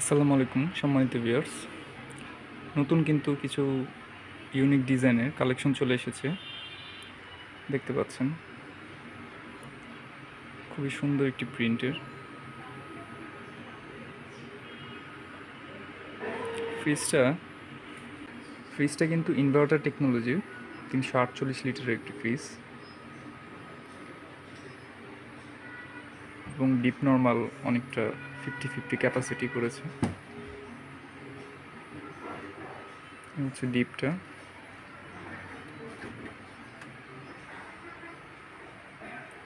আসসালামু আলাইকুম সম্মানিত ভিউয়ার্স। নতুন কিন্তু কিছু ইউনিক ডিজাইনের কালেকশন চলে এসেছে, দেখতে পাচ্ছেন। খুবই সুন্দর একটি প্রিন্টের ফ্রিজটা ফ্রিজটা কিন্তু ইনভার্টার টেকনোলজির 348 লিটারের একটি ফ্রিজ এবং ডিপ নর্মাল অনেকটা 50-50 ক্যাপাসিটি করেছে। হচ্ছে ডিপটা,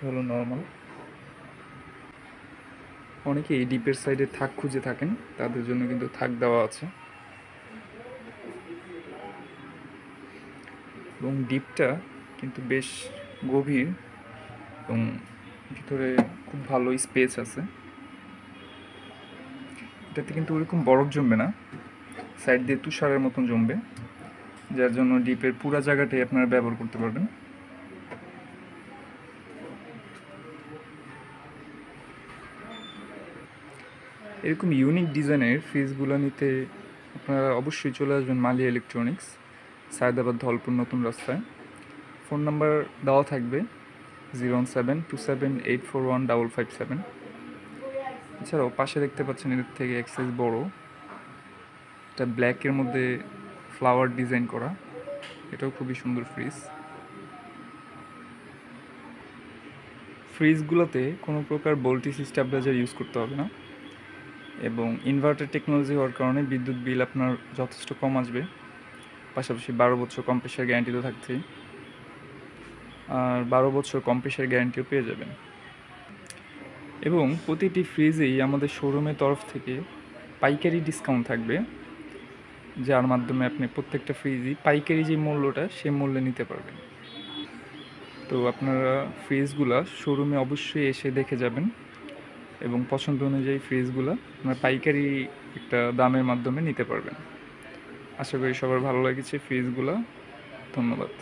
হলো নর্মাল। অনেকে এই ডিপের সাইডে থাক খুঁজে থাকেন, তাদের জন্য কিন্তু থাক দেওয়া আছে। এবং ডিপটা কিন্তু বেশ গভীর এবং ভিতরে খুব ভালো স্পেস আছে। এটাতে কিন্তু ওরকম বরফ জমবে না, সাইড দিয়ে তুষারের মতন জমবে, যার জন্য ডিপের পুরা জায়গাটাই আপনারা ব্যবহার করতে পারবেন। এরকম ইউনিক ডিজাইনের ফ্রিজগুলো নিতে আপনারা অবশ্যই চলে আসবেন মালিয়া ইলেকট্রনিক্স, সায়দাবাদ ধলপুর নতুন রাস্তায়। ফোন নাম্বার দেওয়া থাকবে 01727841557। এছাড়াও পাশে দেখতে পাচ্ছেন এর থেকে এক সাইজ বড়, এটা ব্ল্যাকের মধ্যে ফ্লাওয়ার ডিজাইন করা, এটাও খুবই সুন্দর ফ্রিজগুলোতে কোনো প্রকার ভোল্টেজ স্টেবিলাইজার ইউজ করতে হবে না এবং ইনভার্টার টেকনোলজি হওয়ার কারণে বিদ্যুৎ বিল আপনার যথেষ্ট কম আসবে। পাশাপাশি 12 বছর কম্প্রেসার গ্যারান্টি তো থাকছেই, আর 12 বছর কম্প্রেসার গ্যারান্টিও পেয়ে যাবেন। এবং প্রতিটি ফ্রিজেই আমাদের শোরুমের তরফ থেকে পাইকারি ডিসকাউন্ট থাকবে, যার মাধ্যমে আপনি প্রত্যেকটা ফ্রিজই পাইকারি যে মূল্যটা সেই মূল্যে নিতে পারবেন। তো আপনারা ফ্রিজগুলা শোরুমে অবশ্যই এসে দেখে যাবেন এবং পছন্দ অনুযায়ী ফ্রিজগুলো আপনার পাইকারি একটা দামের মাধ্যমে নিতে পারবেন। আশা করি সবার ভালো লেগেছে ফ্রিজগুলো। ধন্যবাদ।